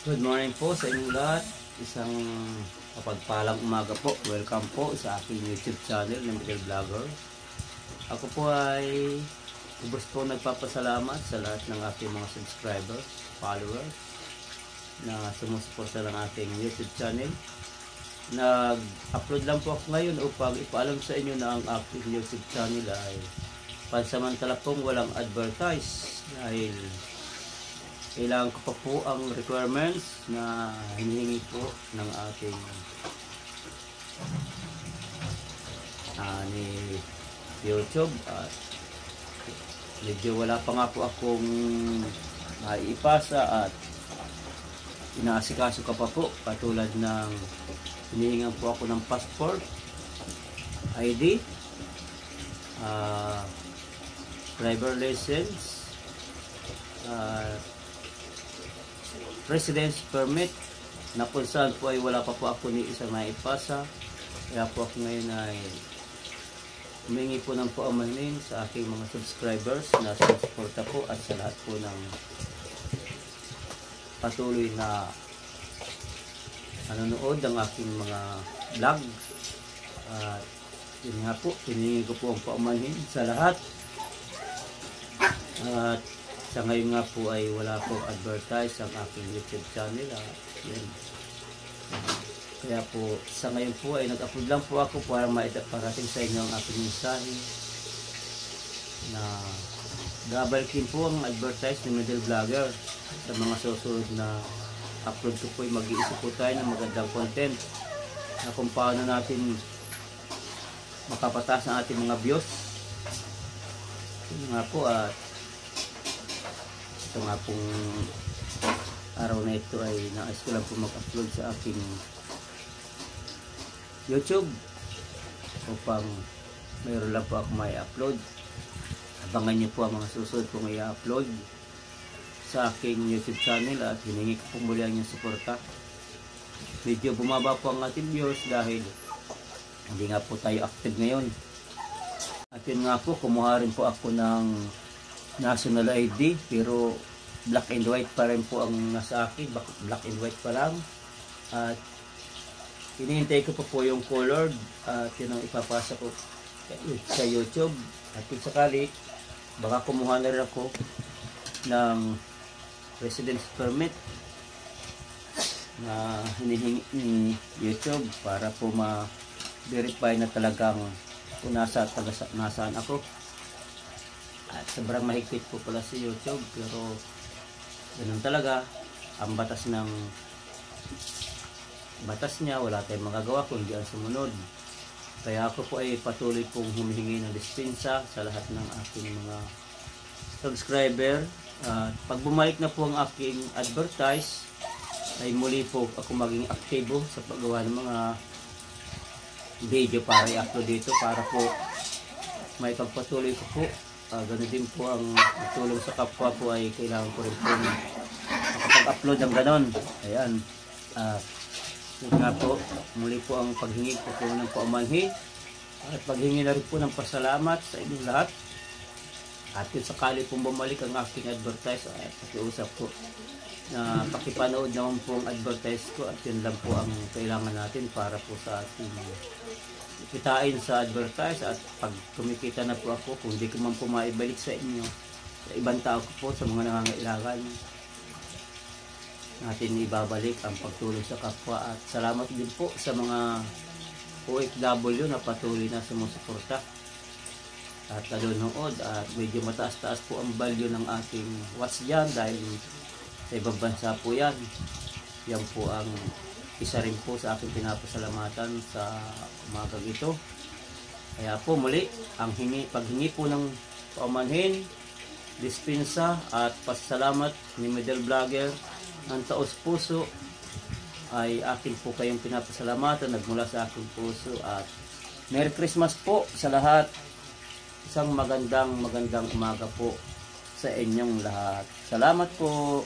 Good morning po sa inyong lahat. Isang kapagpalang umaga po. Welcome po sa aking YouTube channel ng Miguel Vlogger. Ako po ay ubos po nagpapasalamat sa lahat ng aking mga subscribers, followers na sumusuporta ng aking YouTube channel. Nag-upload lang po ako ngayon upang ipaalam sa inyo na ang aking YouTube channel ay pansamantala pong walang advertise dahil kailangan ko pa po ang requirements na hinihingi po ng ating ni YouTube at medyo wala pa nga po akong maipasa at inaasikaso ka pa po katulad ng hinihingan po ako ng passport, ID, driver license, residence permit na kung saan po ay wala pa po ako ni isang naipasa. Kaya po ako ngayon ay humingi po ng paumanhin sa aking mga subscribers na susuporta po at sa lahat po ng patuloy na nanonood ng aking mga vlog. Yun nga po, hiningi ko po ang paumanhin sa lahat. At sa ngayon nga po ay wala pong advertise ang aking YouTube channel. Yun. Kaya po sa ngayon po ay nag-upload lang po ako para maiparating sa inyo ang aking mensahe na gabalikin po ang advertise ni Miguel Vlogger. Sa mga susunod na upload ko po ay mag-iisip po tayo ng magandang content na kung paano natin makapataas ang ating mga views. Yun nga po at ito nga pong araw na ito ay nais ko lang po mag-upload sa aking YouTube upang mayroon lang po ako may upload. Abangan niyo po ang mga susunod kong i-upload sa aking YouTube channel at hiningi ko po muli ang inyong suporta. Medyo bumaba po ang ating views dahil hindi nga po tayo active ngayon. At yun nga po, kumuha rin po ako ng national ID pero black and white pa rin po ang nasa akin, black and white pa lang at hinihintay ko po yung colored at yun ang ipapasa ko sa YouTube at kung sakali baka kumuha na rin ako ng residence permit na hinihingi ni YouTube para po ma-verify na talagang kung nasaan ako. At sobrang mahigpit po pala si YouTube pero ganun talaga ang batas niya, wala tayong magagawa kung hindi ang sumunod. Kaya ako po ay patuloy pong humihingi ng dispensa sa lahat ng aking mga subscriber. Pag bumalik na po ang aking advertise ay muli po ako maging aktibo sa paggawa ng mga video para i-upload dito para po may pagpatuloy ko po. Ganoon din po ang tulong sa kapwa po ay kailangan ko rin po makapag-upload ng ganon. Ayan. Yun nga po, muli po ang paghingi ko po ng paumanhin at paghingi na rin po ng pasalamat sa inyong lahat. At kung sakali pong bumalik ang aking advertise ay pakiusap po na pakipanood naman po ang advertise ko at yun lang po ang kailangan natin para po sa ating kitain sa advertise. At pag kumikita na po ako, kung di ko man po maibalik sa inyo, sa ibang tao ko po, sa mga nangangailangan natin ibabalik ang pagtulong sa kapwa. At salamat din po sa mga OFW na patuloy na sumusuporta at nanonood at medyo mataas-taas po ang value ng ating watch dyan dahil sa ibang bansa po yan. Yan po ang isa rin po sa aking pinapasalamatan sa umagang ito. Kaya po muli ang paghingi po ng paumanhin, dispensa at pasalamat ni Miguel Vlogger ng taos puso ay akin po kayong pinapasalamatan nagmula sa aking puso. At Merry Christmas po sa lahat. Isang magandang umaga po sa inyong lahat. Salamat po.